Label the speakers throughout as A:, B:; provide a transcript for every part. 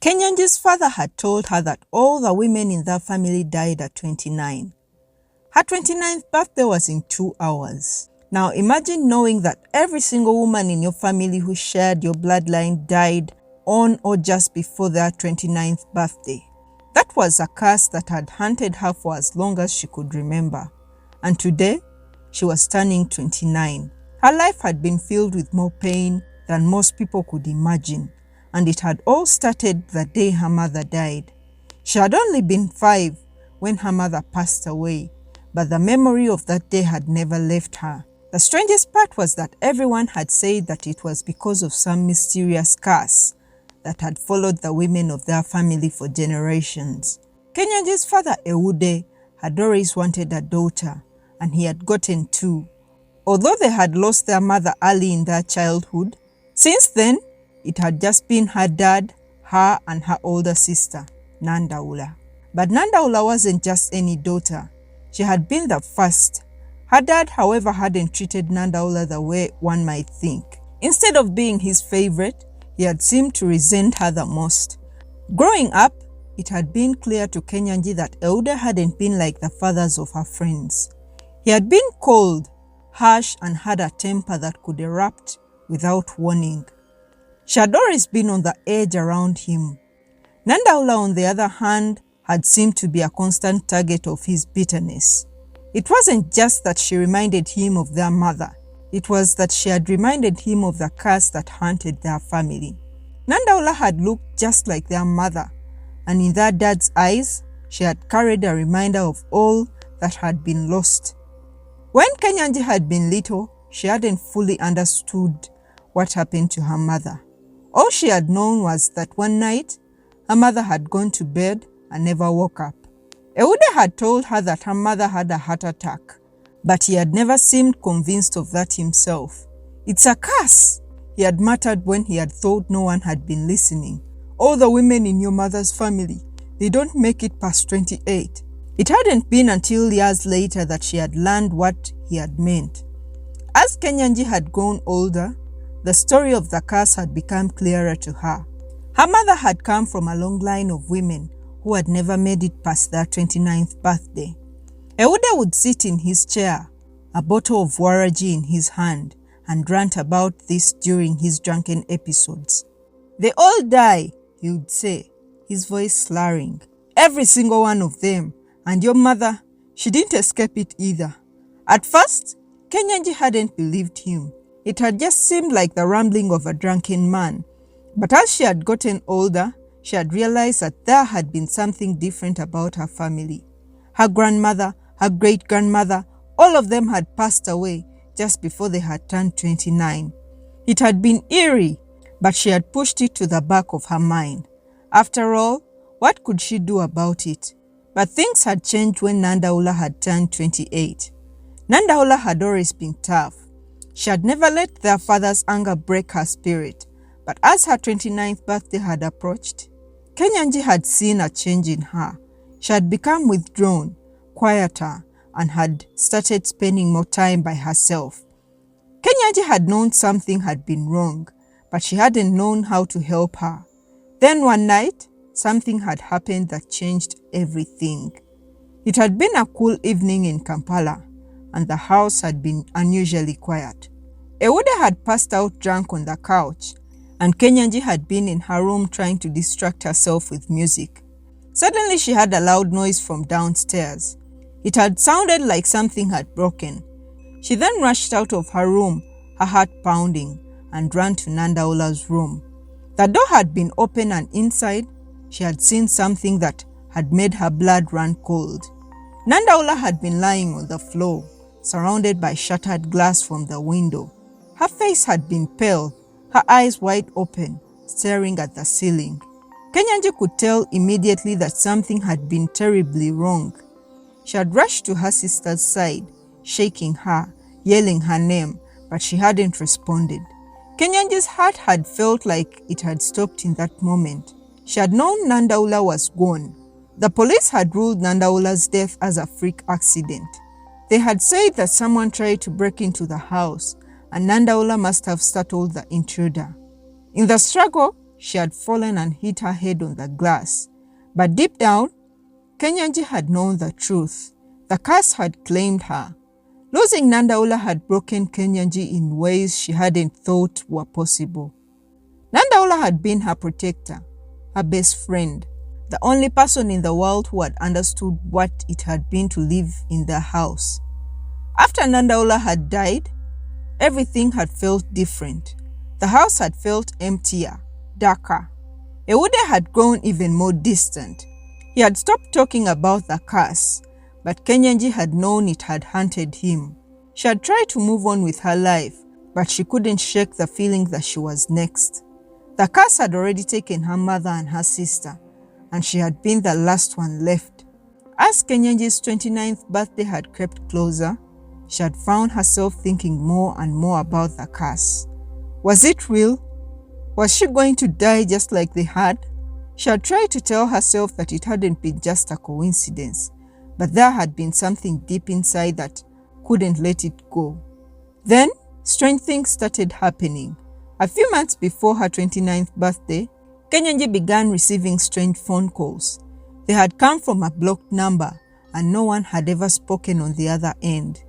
A: Kenyanji's father had told her that all the women in their family died at 29. Her 29th birthday was in 2 hours. Now imagine knowing that every single woman in your family who shared your bloodline died on or just before their 29th birthday. That was a curse that had haunted her for as long as she could remember. And today, she was turning 29. Her life had been filled with more pain than most people could imagine, and it had all started the day her mother died. She had only been 5 when her mother passed away, but the memory of that day had never left her. The strangest part was that everyone had said that it was because of some mysterious curse that had followed the women of their family for generations. Kenyanji's father, Eude, had always wanted a daughter, and he had gotten 2. Although they had lost their mother early in their childhood, since then, it had just been her dad, her and her older sister, Nanda. But Nanda wasn't just any daughter. She had been the first. Her dad, however, hadn't treated Nanda the way one might think. Instead of being his favorite, he had seemed to resent her the most. Growing up, it had been clear to Kenyanji that Eude hadn't been like the fathers of her friends. He had been cold, harsh, and had a temper that could erupt without warning. She had always been on the edge around him. Nanda, on the other hand, had seemed to be a constant target of his bitterness. It wasn't just that she reminded him of their mother. It was that she had reminded him of the curse that haunted their family. Nanda had looked just like their mother, and in their dad's eyes, she had carried a reminder of all that had been lost. When Kenyanji had been little, she hadn't fully understood what happened to her mother. All she had known was that one night, her mother had gone to bed and never woke up. Eude had told her that her mother had a heart attack, but he had never seemed convinced of that himself. "It's a curse," he had muttered when he had thought no one had been listening. "All the women in your mother's family, they don't make it past 28. It hadn't been until years later that she had learned what he had meant. As Kenyanji had grown older, the story of the curse had become clearer to her. Her mother had come from a long line of women who had never made it past their 29th birthday. Eude would sit in his chair, a bottle of waraji in his hand, and rant about this during his drunken episodes. "They all die," he would say, his voice slurring. "Every single one of them. And your mother, she didn't escape it either." At first, Kenyanji hadn't believed him. It had just seemed like the rambling of a drunken man. But as she had gotten older, she had realized that there had been something different about her family. Her grandmother, her great-grandmother, all of them had passed away just before they had turned 29. It had been eerie, but she had pushed it to the back of her mind. After all, what could she do about it? But things had changed when Nanda had turned 28. Nanda had always been tough. She had never let their father's anger break her spirit. But as her 29th birthday had approached, Kenyanji had seen a change in her. She had become withdrawn, quieter, and had started spending more time by herself. Kenyanji had known something had been wrong, but she hadn't known how to help her. Then one night, something had happened that changed everything. It had been a cool evening in Kampala, and the house had been unusually quiet. Eude had passed out drunk on the couch, and Kenyanji had been in her room trying to distract herself with music. Suddenly she heard a loud noise from downstairs. It had sounded like something had broken. She then rushed out of her room, her heart pounding, and ran to Nanda's room. The door had been open, and inside, she had seen something that had made her blood run cold. Nanda had been lying on the floor, surrounded by shattered glass from the window. Her face had been pale, her eyes wide open, staring at the ceiling. Kenyanji could tell immediately that something had been terribly wrong. She had rushed to her sister's side, shaking her, yelling her name, but she hadn't responded. Kenyanji's heart had felt like it had stopped in that moment. She had known Nanda was gone. The police had ruled Nanda death as a freak accident. They had said that someone tried to break into the house, and Nanda must have startled the intruder. In the struggle, she had fallen and hit her head on the glass. But deep down, Kenyanji had known the truth. The curse had claimed her. Losing Nandaula had broken Kenyanji in ways she hadn't thought were possible. Nandaula had been her protector, her best friend, the only person in the world who had understood what it had been to live in their house. After Nandaula had died, everything had felt different. The house had felt emptier, darker. Ewude had grown even more distant. He had stopped talking about the curse, but Kenyanji had known it had haunted him. She had tried to move on with her life, but she couldn't shake the feeling that she was next. The curse had already taken her mother and her sister, and she had been the last one left. As Kenyanji's 29th birthday had crept closer, she had found herself thinking more and more about the curse. Was it real? Was she going to die just like they had? She had tried to tell herself that it hadn't been just a coincidence, but there had been something deep inside that couldn't let it go. Then, strange things started happening. A few months before her 29th birthday, Kenyanji began receiving strange phone calls. They had come from a blocked number, and no one had ever spoken on the other end.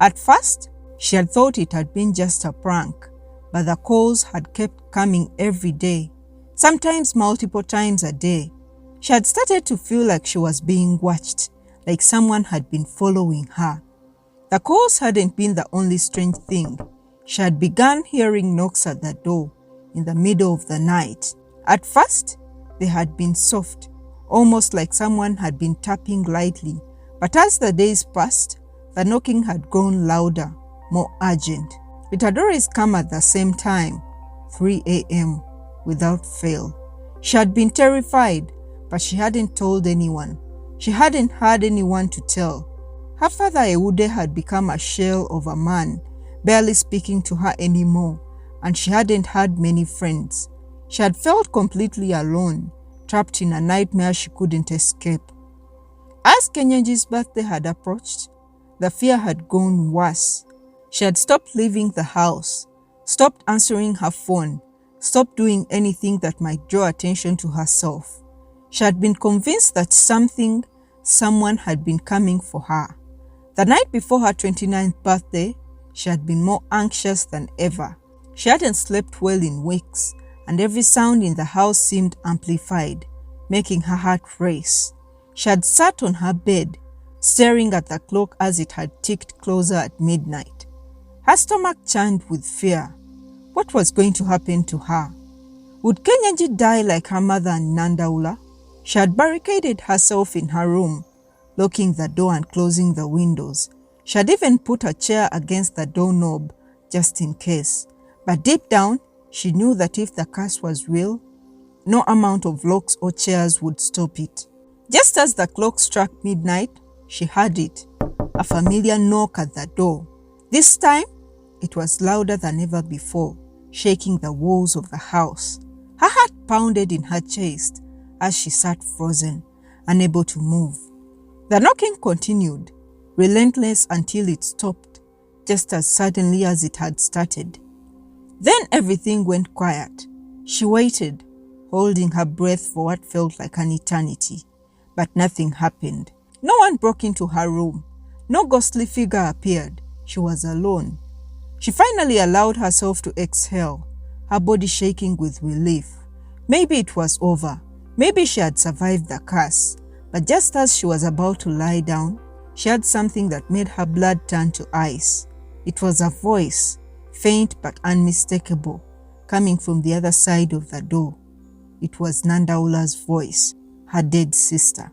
A: At first, she had thought it had been just a prank, but the calls had kept coming every day, sometimes multiple times a day. She had started to feel like she was being watched, like someone had been following her. The calls hadn't been the only strange thing. She had begun hearing knocks at the door in the middle of the night. At first, they had been soft, almost like someone had been tapping lightly, but as the days passed, the knocking had grown louder, more urgent. It had always come at the same time, 3 a.m., without fail. She had been terrified, but she hadn't told anyone. She hadn't had anyone to tell. Her father Ewude had become a shell of a man, barely speaking to her anymore, and she hadn't had many friends. She had felt completely alone, trapped in a nightmare she couldn't escape. As Kenyanji's birthday had approached, the fear had gone worse. She had stopped leaving the house, stopped answering her phone, stopped doing anything that might draw attention to herself. She had been convinced that someone had been coming for her. The night before her 29th birthday, she had been more anxious than ever. She hadn't slept well in weeks, and every sound in the house seemed amplified, making her heart race. She had sat on her bed, staring at the clock as it had ticked closer at midnight. Her stomach churned with fear. What was going to happen to her? Would Kenyanji die like her mother and Nandaula? She had barricaded herself in her room, locking the door and closing the windows. She had even put a chair against the doorknob just in case. But deep down, she knew that if the curse was real, no amount of locks or chairs would stop it. Just as the clock struck midnight, she heard it, a familiar knock at the door. This time, it was louder than ever before, shaking the walls of the house. Her heart pounded in her chest as she sat frozen, unable to move. The knocking continued, relentless until it stopped, just as suddenly as it had started. Then everything went quiet. She waited, holding her breath for what felt like an eternity. But nothing happened. No one broke into her room. No ghostly figure appeared. She was alone. She finally allowed herself to exhale, her body shaking with relief. Maybe it was over. Maybe she had survived the curse. But just as she was about to lie down, she heard something that made her blood turn to ice. It was a voice, faint but unmistakable, coming from the other side of the door. It was Nandaula's voice, her dead sister.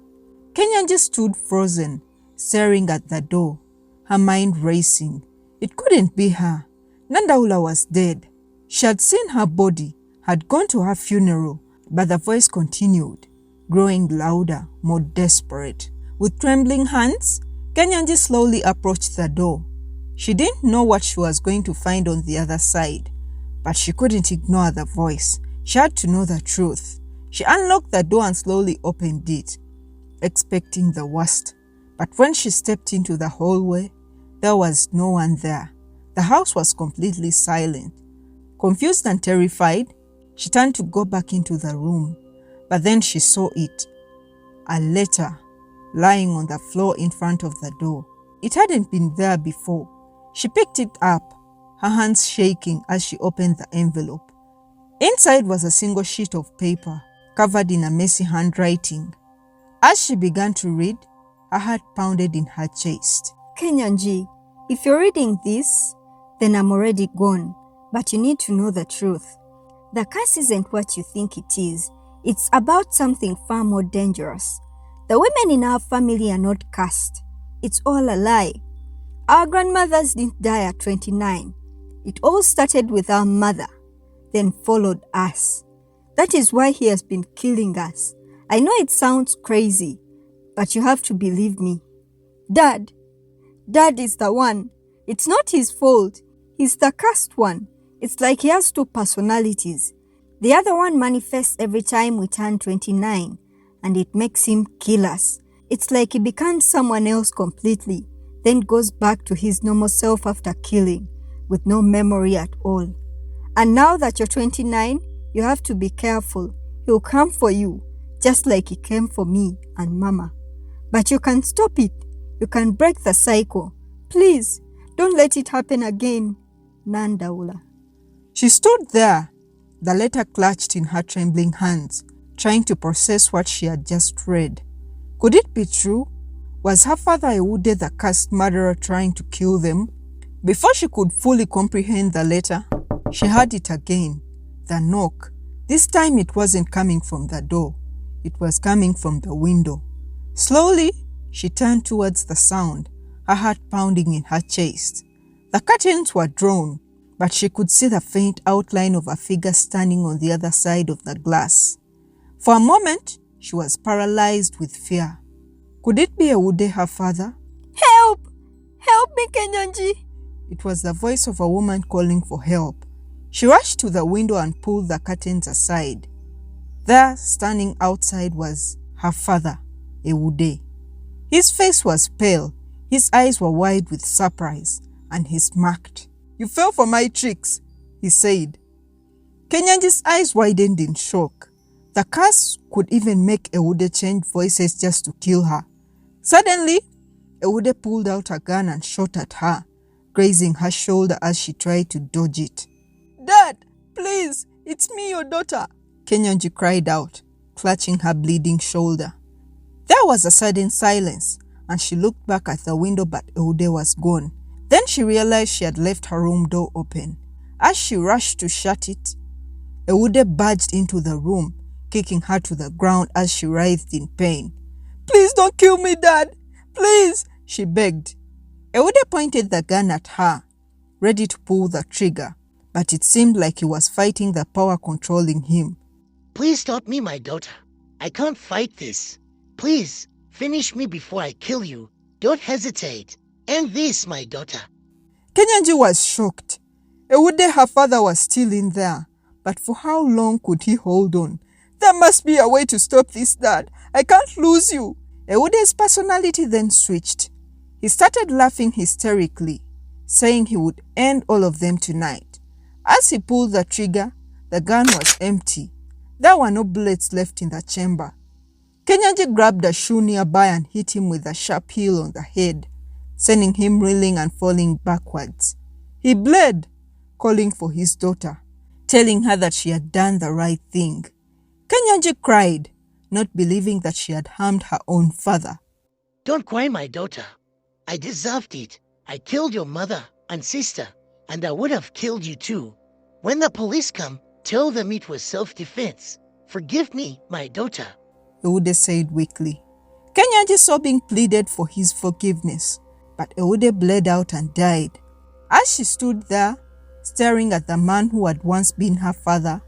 A: Kenyanji stood frozen, staring at the door, her mind racing. It couldn't be her. Nandaula was dead. She had seen her body, had gone to her funeral, but the voice continued, growing louder, more desperate. With trembling hands, Kenyanji slowly approached the door. She didn't know what she was going to find on the other side, but she couldn't ignore the voice. She had to know the truth. She unlocked the door and slowly opened it, expecting the worst. But when she stepped into the hallway, there was no one there. The house was completely silent. Confused and terrified, She turned to go back into the room, but then she saw it, a letter lying on the floor in front of the door. It hadn't been there before. She picked it up, her hands shaking as she opened the envelope. Inside was a single sheet of paper, covered in a messy handwriting. As she began to read, her heart pounded in her chest.
B: Kenyanji, if you're reading this, then I'm already gone. But you need to know the truth. The curse isn't what you think it is. It's about something far more dangerous. The women in our family are not cursed. It's all a lie. Our grandmothers didn't die at 29. It all started with our mother, then followed us. That is why he has been killing us. I know it sounds crazy, but you have to believe me. Dad is the one. It's not his fault. He's the cursed one. It's like he has two personalities. The other one manifests every time we turn 29, and it makes him kill us. It's like he becomes someone else completely, then goes back to his normal self after killing, with no memory at all. And now that you're 29, you have to be careful. He'll come for you, just like he came for me and Mama. But you can stop it. You can break the cycle. Please, don't let it happen again. Nanda.
A: She stood there, the letter clutched in her trembling hands, trying to process what she had just read. Could it be true? Was her father Ewude the cursed murderer trying to kill them? Before she could fully comprehend the letter, she heard it again. The knock. This time it wasn't coming from the door. It was coming from the window. Slowly, she turned towards the sound, her heart pounding in her chest. The curtains were drawn, but she could see the faint outline of a figure standing on the other side of the glass. For a moment, she was paralyzed with fear. Could it be Ewude, her father?
B: Help! Help me, Kenyanji!
A: It was the voice of a woman calling for help. She rushed to the window and pulled the curtains aside. There, standing outside, was her father, Ewude. His face was pale, his eyes were wide with surprise, and he smirked. "You fell for my tricks," he said. Kenyanji's eyes widened in shock. The curse could even make Ewude change voices just to kill her. Suddenly, Ewude pulled out a gun and shot at her, grazing her shoulder as she tried to dodge it. "Dad, please, it's me, your daughter," Kenyanji cried out, clutching her bleeding shoulder. There was a sudden silence, and she looked back at the window, but Ewude was gone. Then she realized she had left her room door open. As she rushed to shut it, Ewude barged into the room, kicking her to the ground as she writhed in pain. "Please don't kill me, Dad! Please!" she begged. Ewude pointed the gun at her, ready to pull the trigger, but it seemed like he was fighting the power controlling him.
C: "Please stop me, my daughter. I can't fight this. Please, finish me before I kill you. Don't hesitate. End this, my daughter."
A: Kenyanji was shocked. Ewude, her father, was still in there, but for how long could he hold on? "There must be a way to stop this, Dad. I can't lose you." Ewude's personality then switched. He started laughing hysterically, saying he would end all of them tonight. As he pulled the trigger, the gun was empty. There were no bullets left in the chamber. Kenyanji grabbed a shoe nearby and hit him with a sharp heel on the head, sending him reeling and falling backwards. He bled, calling for his daughter, telling her that she had done the right thing. Kenyanji cried, not believing that she had harmed her own father.
C: "Don't cry, my daughter. I deserved it. I killed your mother and sister, and I would have killed you too. When the police come, tell them it was self-defense. Forgive me, my daughter,"
A: Ewude said weakly. Kenyanji sobbing pleaded for his forgiveness, but Ewude bled out and died. As she stood there, staring at the man who had once been her father,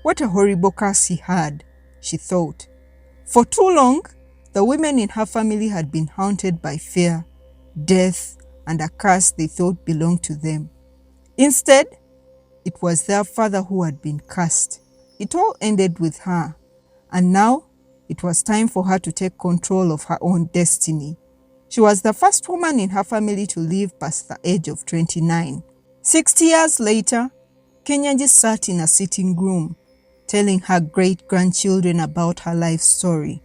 A: what a horrible curse he had, she thought. For too long, the women in her family had been haunted by fear, death, and a curse they thought belonged to them. Instead, it was their father who had been cursed. It all ended with her, and now it was time for her to take control of her own destiny. She was the first woman in her family to live past the age of 29. 60 years later, Kenyanji sat in a sitting room, telling her great-grandchildren about her life story.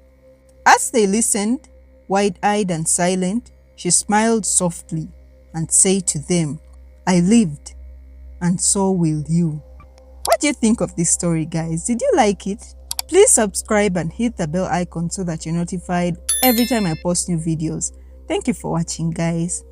A: As they listened, wide-eyed and silent, she smiled softly and said to them, "I lived, and so will you." What do you think of this story, guys? Did you like it? Please subscribe and hit the bell icon so that you're notified every time I post new videos. Thank you for watching, guys.